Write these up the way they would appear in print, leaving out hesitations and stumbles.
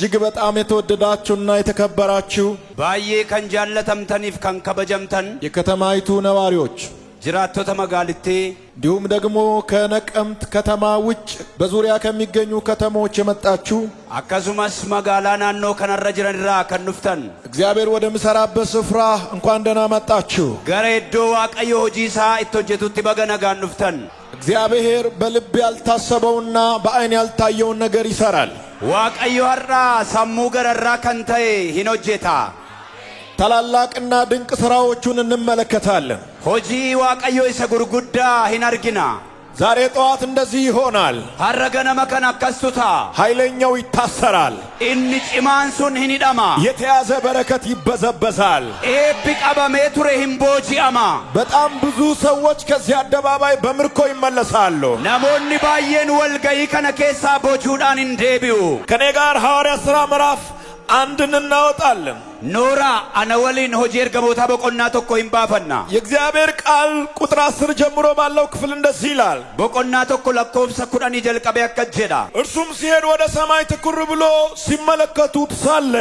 እጅግ በጣም የተወደዳችሁና የተከበራችሁ ባዬ ከንጃለተምተኒፍ ከንከበጀምተን የከተማይቱ ነዋሪዎች ጅራቶተ መጋልቴ እንዲሁም ደግሞ ከነቀምት ከተማ ውጭ በዙሪያ ከሚገኙ ከተሞች የመጣችሁ አከሱማስ መጋላ ናኖ ከነረ ጅረንራ ከንፍተን እግዚአብሔር ወደ ምሰራበት ስፍራ እንኳን ደህና መጣችሁ። ገሬዶ ዋቀዮ ሆጂሳ እቶጀቱት በገነጋ ንፍተን እግዚአብሔር በልብ ያልታሰበውና በአይን ያልታየውን ነገር ይሰራል። ዋቀዮ ሀራ ሰሙ ገረራ ከንተይ ሂኖጄታ ታላላቅና ድንቅ ስራዎቹን እንመለከታለን። ሆጂ ዋቀዮ ይሰጉርጉዳ ሂናርጊና ዛሬ ጠዋት እንደዚህ ይሆናል። ሀረገነ መከን አከስቱታ ኃይለኛው ይታሰራል። ኢኒ ጭማንሱን ሂኒዳማ የተያዘ በረከት ይበዘበዛል። ኤቢ ቀበሜ ቱሬ ሂምቦጂአማ በጣም ብዙ ሰዎች ከዚህ አደባባይ በምርኮ ይመለሳሉ። ነሞኒ ባየን ወልገይ ከነ ኬሳ ቦቹዳን እንዴቢው ከኔ ጋር ሐዋርያ ሥራ ምዕራፍ 1 እናወጣለን። ኖራ አነወሊን ሆጂ ኤርገሞታ በቆና ቶኮ ይምባፈና የእግዚአብሔር ቃል ቁጥር 10 ጀምሮ ባለው ክፍል እንደዚህ ይላል። በቆና ቶኮ ለኮብሰ ኩዳን ይጀልቀበ ያከጀዳ እርሱም ሲሄድ ወደ ሰማይ ትኩር ብሎ ሲመለከቱት ሳለ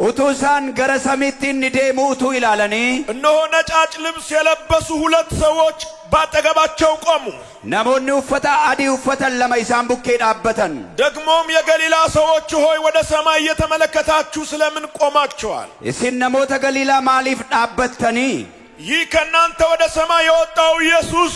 ኡቱሳን ገረሰሚቲን ኒዴሙ ኡቱ ይላለኒ እነሆ ነጫጭ ልብስ የለበሱ 2 ሰዎች ባጠገባቸው ቆሙ። ነሞኒ ውፈታ አዲ ውፈተን ለመይሳን ቡኬ ዳበተን ደግሞም የገሊላ ሰዎች ሆይ ወደ ሰማይ እየተመለከታችሁ ስለምን ቆማችኋል? እሲን ነሞተ ገሊላ ማሊፍ ዳበተኒ ይህ ከእናንተ ወደ ሰማይ የወጣው ኢየሱስ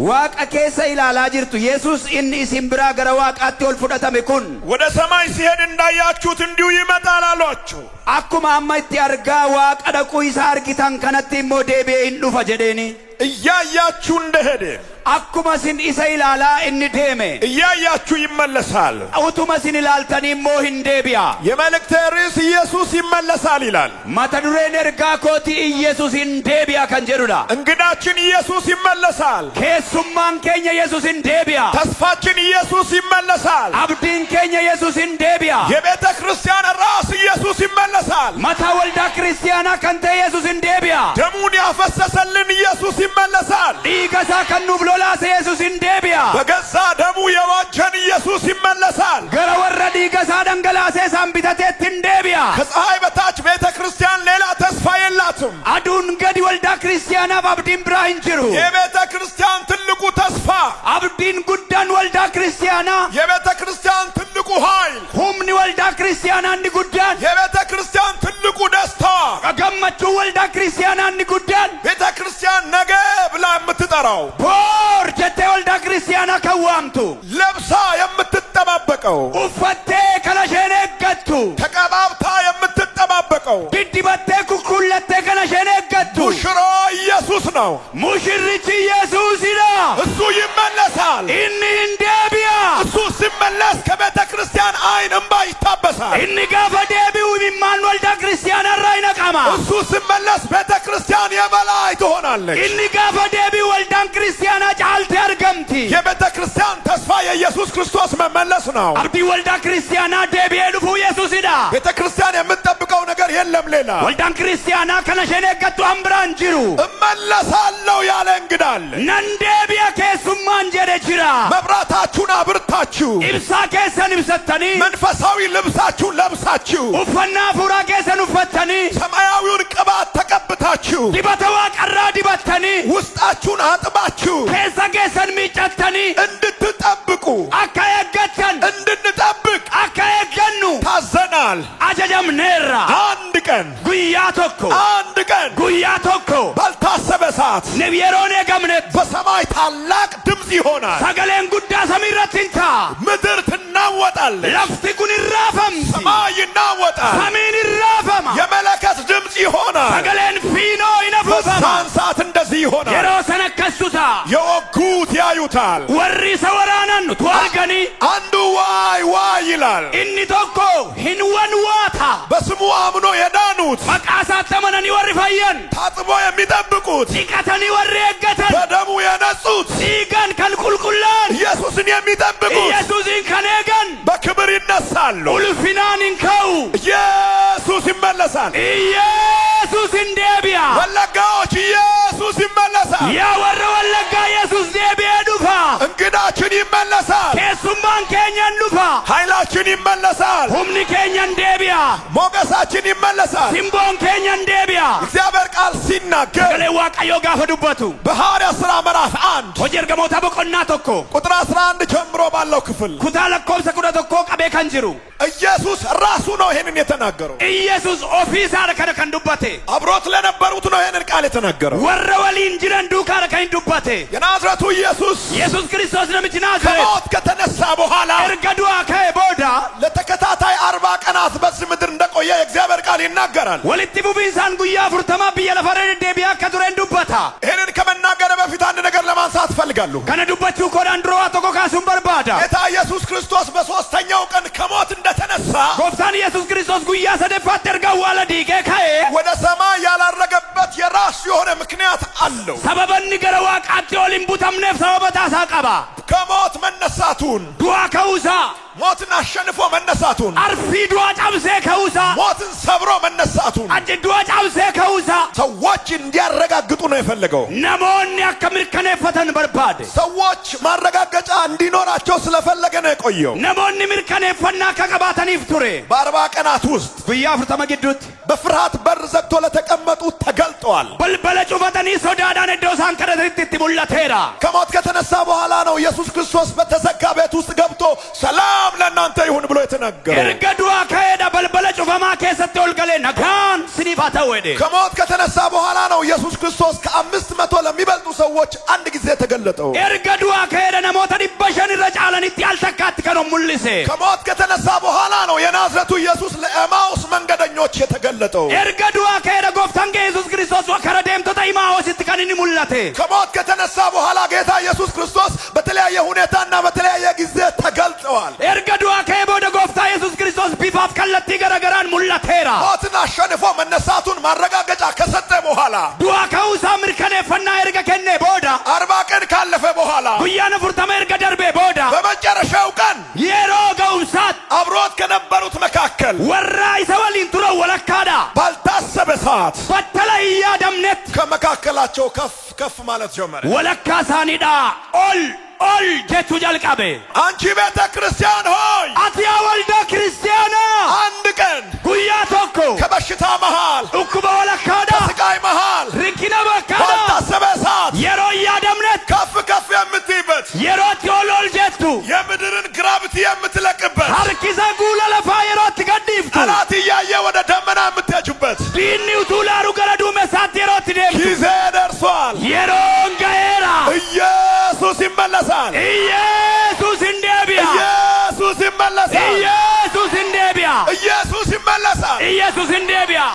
ዋቀ ኬሰ ኢላላ ጅርቱ ኢየሱስ ኢን ኢሲን ብራ ገረ ዋቃቲ ኦል ፉደተሜ ኩን ወደ ሰማይ ሲሄድ እንዳያችሁት እንዲሁ ይመጣል አሏቸው። አኩማ አማይት ያርጋ ዋቀ ደቁ ይሳ አርጊታን ከነቲ ሞ ዴቤ ኢንዱፈ ጀዴኒ እያያችሁ እንደሄደ አኩማ ሲን ኢሳ ኢላላ ኢን ዴሜ እያያችሁ ይመለሳል። አውቱማ ሲን ኢላልተኒ ሞ ሂንዴቢያ የመልእክቴ ርዕስ ኢየሱስ ይመለሳል ይላል። ማተዱሬን ኤርጋ ኮቲ ኢየሱስ ሂንዴቢያ ከንጀሩዳ እንግዳችን ኢየሱስ ይመለሳል። ኬሱማን ኬኛ ኢየሱስ ሂንዴቢያ ተስፋችን ኢየሱስ ይመለሳል። አብዲን ኬኛ ኢየሱስ ሂንዴቢያ የቤተ ክርስቲያን ራስ ኢየሱስ ይመለሳል። ማታ ወልዳ ክርስቲያና ከንተ ኢየሱስ ሂንዴቢያ ደሙን ያፈሰሰልን ኢየሱስ ይመለሳል። ዲገሳ ከኑ ብሎላስ ኢየሱስ ሂንዴቢያ በገዛ ደሙ የዋጀን ኢየሱስ ይመለሳል። ገረ ወረ ዲገሳ ደንገላሴ ሳምቢተቴት ሂንዴቢያ ከፀሐይ በታች ቤተ ክርስቲያን ሌላ ተስፋ የላትም። አዱን ገዲ ወልዳ ክርስቲያና አብዲን ብራ እንጅሩ የቤተ ክርስቲያን ትልቁ ተስፋ አብዲን ጉዳን ወልዳ ክርስቲያና የቤተ ክርስቲያን ትልቁ ኃይል ሁምኒ ወልዳ ክርስቲያና እንዲ ጉዳን የቤተ ክርስቲያን ትልቁ ደስታ ገመቹ ወልዳ ክርስቲያና እንዲ ጉዳን ቤተ ክርስቲያን ነገ ብላ የምትጠራው ቦር ጀቴ ወልዳ ክርስቲያና ከዋምቱ ለብሳ የምትጠባበቀው ኡፈቴ ከለሸኔ ገቱ ተቀባብታ የምትጠባበቀው ዲዲበቴ ኩኩለቴ ከለሸኔ ገቱ ሙሽራ ኢየሱስ ነው። ሙሽሪት ኢየሱስ ይላ እሱ ይመለሳል። ኢኒ እንዴቢያ እሱ ሲመለስ ከቤተ ክርስቲያን አይን እንባ ይታበሳል። ኢኒ ጋፈ ዴቢው ሚማን ወልዳ ክርስቲያና ራይነቃማ እሱ ሲመለስ ቤተ ክርስቲያን የበላይ ትሆናለች። ኢኒ ጋፈ ዴቢው ወልዳን ክርስቲያና ጫልቴ አርገምቲ የቤተ ክርስቲያን ተስፋ የኢየሱስ ክርስቶስ መመለስ ነው። አብዲ ወልዳ ክርስቲያና ዴቢዬ ዱፉ ኢየሱስ ይዳ ቤተ ክርስቲያን የምትጠብቀው ነገር የለም ሌላ። ወልዳን ክርስቲያና ከነሸኔ ገቱ አምብራን ጅሩ እመለሳለሁ ያለ እንግዳል ነንዴቢያ ኬሱማን ጀደ ጅራ መብራታችሁን አብርታችሁ ኢብሳ ኬሰን ኢብሰተኒ መንፈሳዊ ልብሳችሁን ለብሳችሁ ኡፈና ፉራ ኬሰን ኡፈተኒ ሰማያዊውን ቅባት ተቀብታችሁ ዲበተዋ ቀራ ዲበተኒ ውስጣችሁን አጥባችሁ ኬሰ ኬሰን ሚጨተኒ እንድትጠብቁ አካየገተን እንድንጠብቅ አካየገኑ ታዘናል። አጀጀም ኔራ አንድ ቀን ጉያ ቶኮ አንድ ቀን ጉያ ቶኮ ባልታሰበ ሰዓት ነብየሮኔ ገምነት በሰማይ ታላቅ ድምፅ ይሆናል። ሰገሌን ጉዳ ሰሚረትንታ ምድር ትናወጣለች። ለፍቲ ኩን ይራፈም ሰማይ ይናወጣል። ሰሜን ይራፈማ የመለከት ድምፅ ይሆናል። ሰገሌን ፊኖ ይነፉፈማ በዛን ሰዓት እንደዚህ ይሆናል። የሮሰነ ከሱታ የወጉት ያዩታል። ወሪ ሰወራናን ተዋልገኒ አንዱ ዋይ ዋይ ይላል። ኢኒ ቶኮ ሂንወን ዋታ በስሙ አምኖ የዳኑት መቃሳት ተመነኒ ወሪ ፈየን ታጥቦ የሚጠብቁት ሲቀተኒ ወሪ የገተን በደሙ የነጹት ሲገን ከልቁልቁላን ኢየሱስን የሚጠብቁት ኢየሱስን ከኔገን በክብር ይነሳሉ። ኡልፊናን እንከው ኢየሱስ ይመለሳል። ኢየሱስ እንዴቢያ ወለጋዎች ኢየሱስ ይመለሳል። ያወረ ወለጋ ኢየሱስ ዴቢያ ዱፋ እንግዳችን ይመለሳል። ኬሱማን ኬኛን ዱፋ ኃይላችን ይመለሳል። ሁምኒ ኬኛን ዴቢያ deebi'a. ሞገሳችን ይመለሳል። Simboon keenya deebi'a. እግዚአብሔር ቃል ሲናገር Sagalee Waaqayyoo gaafa dubbatu. በሐዋርያት ሥራ ምዕራፍ 1 Hojii ergamoota boqonnaa tokko. ቁጥር 11 ጀምሮ ባለው ክፍል Kutaa lakkoofsa 11 qabee kan jiru. ኢየሱስ ራሱ ነው ይሄንን የተናገረው። Iyesuus ofiisaadha kana kan dubbate. አብሮት ለነበሩት ነው ይሄንን ቃል የተናገረው። Warra waliin jiran duukaadha kan dubbate. የናዝሬቱ ኢየሱስ Yesuus Kiristoos namichi Naazreet. ከሞት ከተነሳ በኋላ Erga du'aa ka'ee booda ለተከታታይ 40 ቀናት በዚህ ምድር እንደቆየ የእግዚአብሔር ቃል ይናገራል። walitti fufiinsaan guyyaa 40 biyya lafarra deddeebi'aa akka tureen dubbata. ይሄንን ከመናገር በፊት አንድ ነገር ለማንሳት ፈልጋለሁ። Kana dubbachuu koodhaan dura waa tokko kaasuun barbaada. ጌታ ኢየሱስ ክርስቶስ በሶስተኛው ቀን ከሞት እንደተነሳ Gooftaan Yesuus Kiristoos guyyaa sadaffaatti erga awwaala diigee ka'ee ወደ ሰማይ ያላረገበት የራሱ የሆነ ምክንያት አለው። sababa inni gara waaqaatti ol hin butamneef sababa taasaa qaba. ከሞት መነሳቱን Du'aa ka'uusaa, ሞትን አሸንፎ መነሳቱን arfii du'aa cabsee ka'uusaa, ሞትን ሰብሮ መነሳቱን ajji du'aa cabsee ka'uusaa ሰዎች እንዲያረጋግጡ ነው የፈለገው። namoonni akka mirkaneeffatan barbaade. ሰዎች ማረጋገጫ እንዲኖራቸው ስለፈለገ ነው የቆየው። Namoonni mirkaneeffannaa akka qabaataniif ture. በ40 ቀናት ውስጥ Guyyaa 40 gidduutti በፍርሃት በር ዘግቶ ለተቀመጡት ተገልጠዋል። balbala cufatanii sodaadhaan iddoo isaan kadhatanitti itti mul'ateera. ከሞት ከተነሳ በኋላ ነው ኢየሱስ ክርስቶስ በተዘጋ ቤት ውስጥ ገብቶ ሰላም ለእናንተ ይሁን ብሎ የተናገረው። Erga du'aa ka'eedha balbala cufamaa keessatti ol galee nagaan siniif haa ta'u jedhe. ከሞት ከተነሳ በኋላ ነው ኢየሱስ ክርስቶስ ከ500 ለሚበልጡ ሰዎች አንድ ጊዜ ተገለጠው። Erga du'aa ka'eedha namoota 500 irra caalanitti al takkaatti kan mul'ise. ከሞት ከተነሳ በኋላ ነው የናዝሬቱ ኢየሱስ ለኤማውስ መንገደኞች የተገለጠው። Erga du'aa ka'eedha gooftaan kee Yesuus Kiristoos kara deemtota Imaa'oositti kan inni mul'ate. ከሞት ከተነሳ በኋላ ጌታ ኢየሱስ ክርስቶስ በተለያየ ሁኔታና በተለያየ ጊዜ ተገልጠዋል። Erga du'aa ka'ee booda gooftaa Yesuus Kiristoos bifaaf kallattii garagaraan mul'ateera. ሞትን አሸንፎ መነሳቱን ማረጋገጫ ከሰጠ በኋላ Du'aa ka'uusaa mirkaneeffannaa erga kennee booda 40 ቀን ካለፈ በኋላ guyyaan 40 erga darbee booda በመጨረሻው ቀን yeroo ga'umsaatti አብሮት ከነበሩት መካከል warra isa waliin turan walakkaadha. ባልታሰበ ሰዓት Battala hin yaadamnetti ከመካከላቸው ከፍ ከፍ ማለት ጀመረ። walakkaa isaaniidha ol jechuu jalqabe. አንቺ ቤተ ክርስቲያን ሆይ Ati yaa waldaa kiristaanaa አንድ ቀን guyyaa tokko ከበሽታ መሃል dhukkuba walakkaadha, ከስቃይ መሃል rikkina bakkaadha, ባልታሰበ ሰዓት yeroo hin yaadamnetti ከፍ ከፍ የምትይበት yerootti ol jettu, የምድርን ግራቪቲ የምትለቅበት harkisa guula lafaa yerootti gadhiiftu, ጠላት እያየ ወደ ደመና የምትሄጁበት diinni utuu laalu gara duumessaatti yerootti deemtu. ጊዜ ደርሷል። Yeroon ga'eera. ኢየሱስ ይመለሳል። Iyesuus hin deebi'a. ኢየሱስ ይመለሳል። Iyesuus hin deebi'a. ኢየሱስ ይመለሳል። Iyesuus hin deebi'a.